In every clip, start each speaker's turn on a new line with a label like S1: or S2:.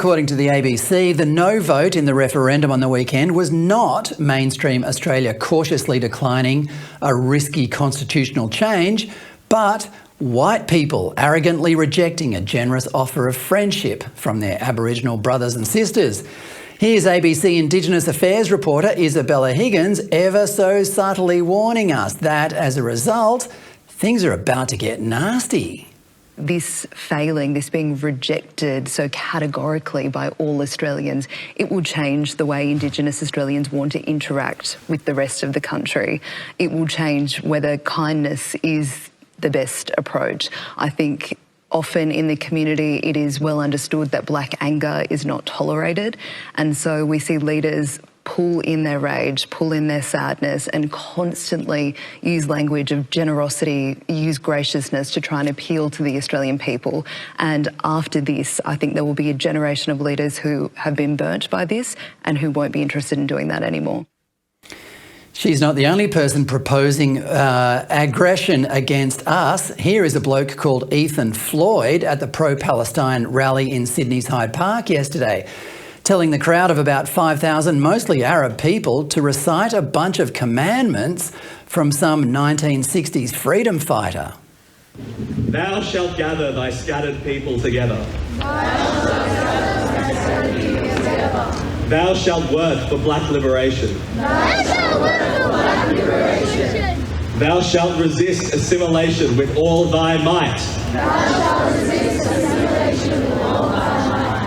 S1: according to the ABC, the no vote in the referendum on the weekend was not mainstream Australia cautiously declining a risky constitutional change, but white people arrogantly rejecting a generous offer of friendship from their Aboriginal brothers and sisters. Here's ABC Indigenous Affairs reporter Isabella Higgins ever so subtly warning us that, as a result, things are about to get nasty.
S2: This failing, this being rejected so categorically by all Australians, it will change the way Indigenous Australians want to interact with the rest of the country. It will change whether kindness is the best approach. I think often in the community it is well understood that black anger is not tolerated, and so we see leaders pull in their rage, pull in their sadness, and constantly use language of generosity, use graciousness to try and appeal to the Australian people. And after this, I think there will be a generation of leaders who have been burnt by this and who won't be interested in doing that anymore.
S1: She's not the only person proposing aggression against us. Here is a bloke called Ethan Floyd at the pro-Palestine rally in Sydney's Hyde Park yesterday, telling the crowd of about 5,000 mostly Arab people to recite a bunch of commandments from some 1960s freedom fighter.
S3: Thou shalt gather thy scattered people together. Thou shalt work for black liberation. Thou shalt resist assimilation with all thy might.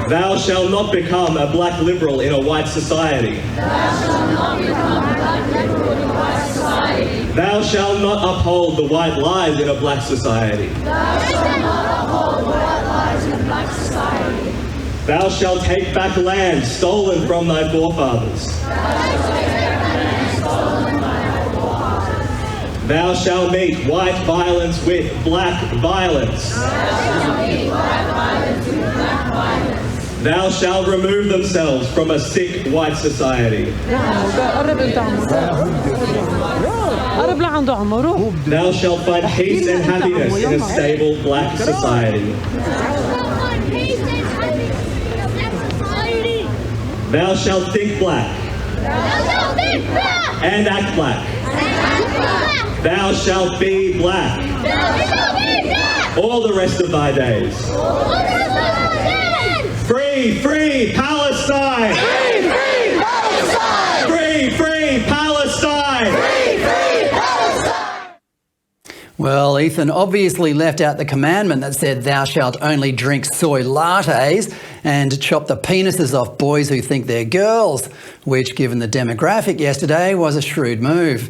S3: Thou shalt not become a black liberal in a white society. Thou shalt not uphold the white lies in a black society. Thou shalt take back land stolen from thy forefathers. Thou shalt meet white violence with black violence. Thou shalt remove themselves from a sick white society. Thou shalt find peace and happiness in a stable black society. Thou shalt think black and act black. Thou shalt be black all the rest of thy days. Free, free Palestine! Free, free Palestine! Free, free Palestine! Free, free Palestine!
S1: Well, Ethan obviously left out the commandment that said thou shalt only drink soy lattes and chop the penises off boys who think they're girls, which, given the demographic yesterday, was a shrewd move.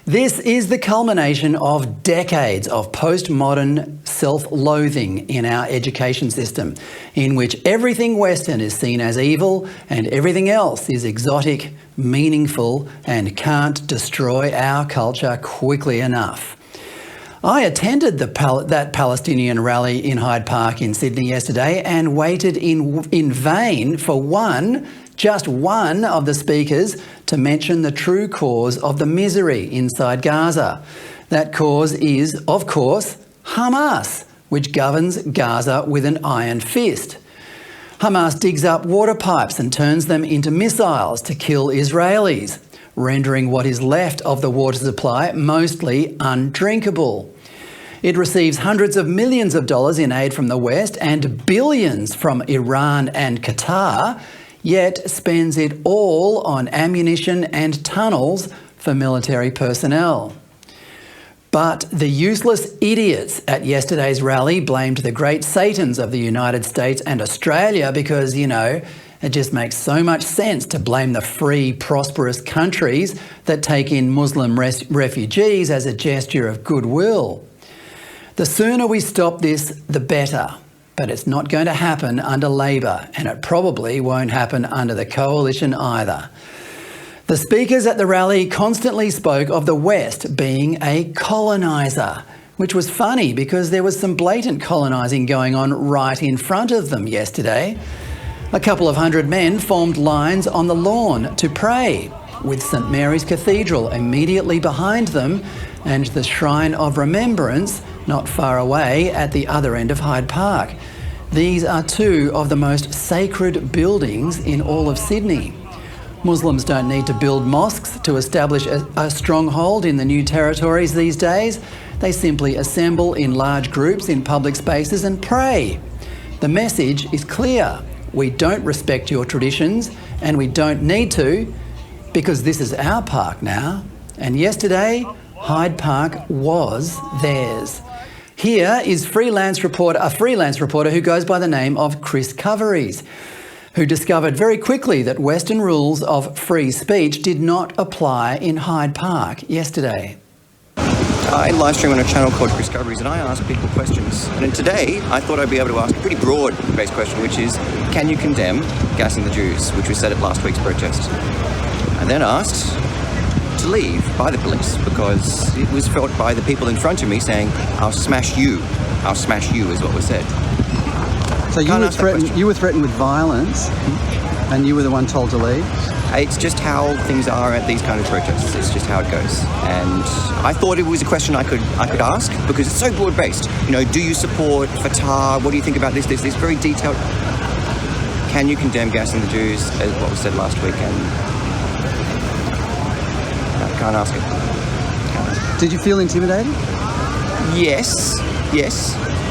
S1: This is the culmination of decades of postmodern self-loathing in our education system, in which everything Western is seen as evil and everything else is exotic, meaningful, and can't destroy our culture quickly enough. I attended that Palestinian rally in Hyde Park in Sydney yesterday and waited in vain for just one of the speakers to mention the true cause of the misery inside Gaza. That cause is, of course, Hamas, which governs Gaza with an iron fist. Hamas digs up water pipes and turns them into missiles to kill Israelis, rendering what is left of the water supply mostly undrinkable. It receives hundreds of millions of dollars in aid from the West and billions from Iran and Qatar, yet spends it all on ammunition and tunnels for military personnel. But the useless idiots at yesterday's rally blamed the great Satans of the United States and Australia because, it just makes so much sense to blame the free, prosperous countries that take in Muslim refugees as a gesture of goodwill. The sooner we stop this, the better. But it's not going to happen under Labor, and it probably won't happen under the Coalition either. The speakers at the rally constantly spoke of the West being a coloniser, which was funny because there was some blatant colonising going on right in front of them yesterday. A couple of hundred men formed lines on the lawn to pray, with St Mary's Cathedral immediately behind them and the Shrine of Remembrance not far away at the other end of Hyde Park. These are two of the most sacred buildings in all of Sydney. Muslims don't need to build mosques to establish a stronghold in the new territories these days. They simply assemble in large groups in public spaces and pray. The message is clear. We don't respect your traditions, and we don't need to, because this is our park now. And yesterday, Hyde Park was theirs. Here is a freelance reporter who goes by the name of Chris Coveries, who discovered very quickly that Western rules of free speech did not apply in Hyde Park yesterday.
S4: I live stream on a channel called Chris Coveries, and I ask people questions. And today, I thought I'd be able to ask a pretty broad-based question, which is, can you condemn gassing the Jews, which we said at last week's protest? I then asked to leave by the police because it was felt by the people in front of me saying, I'll smash you is what was said.
S5: So you were threatened with violence, and you were the one told to leave?
S4: It's just how things are at these kind of protests. It's just how it goes. And I thought it was a question I could ask because it's so broad-based. You know, do you support Fatah? What do you think about this very detailed. Can you condemn gassing the Jews, as what was said last week? And I can't ask it.
S5: Did you feel intimidated?
S4: Yes.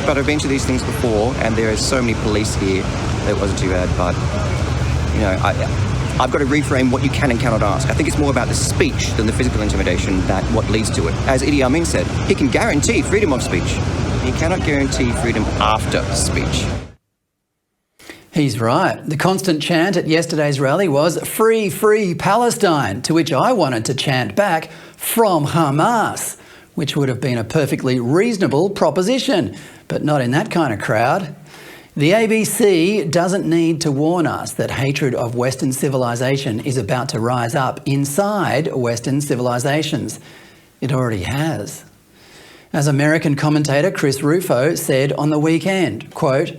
S4: But I've been to these things before, and there are so many police here that it wasn't too bad. But, you know, I've got to reframe what you can and cannot ask. I think it's more about the speech than the physical intimidation that what leads to it. As Idi Amin said, he can guarantee freedom of speech. He cannot guarantee freedom after speech.
S1: He's right. The constant chant at yesterday's rally was "Free, free Palestine," to which I wanted to chant back, "From Hamas," which would have been a perfectly reasonable proposition, but not in that kind of crowd. The ABC doesn't need to warn us that hatred of Western civilization is about to rise up inside Western civilizations. It already has. As American commentator Chris Rufo said on the weekend, quote,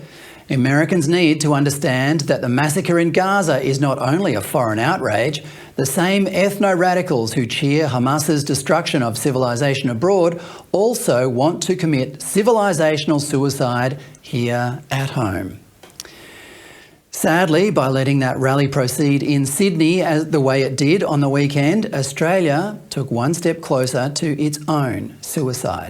S1: "Americans need to understand that the massacre in Gaza is not only a foreign outrage. The same ethno-radicals who cheer Hamas's destruction of civilization abroad also want to commit civilizational suicide here at home." Sadly, by letting that rally proceed in Sydney as the way it did on the weekend, Australia took one step closer to its own suicide.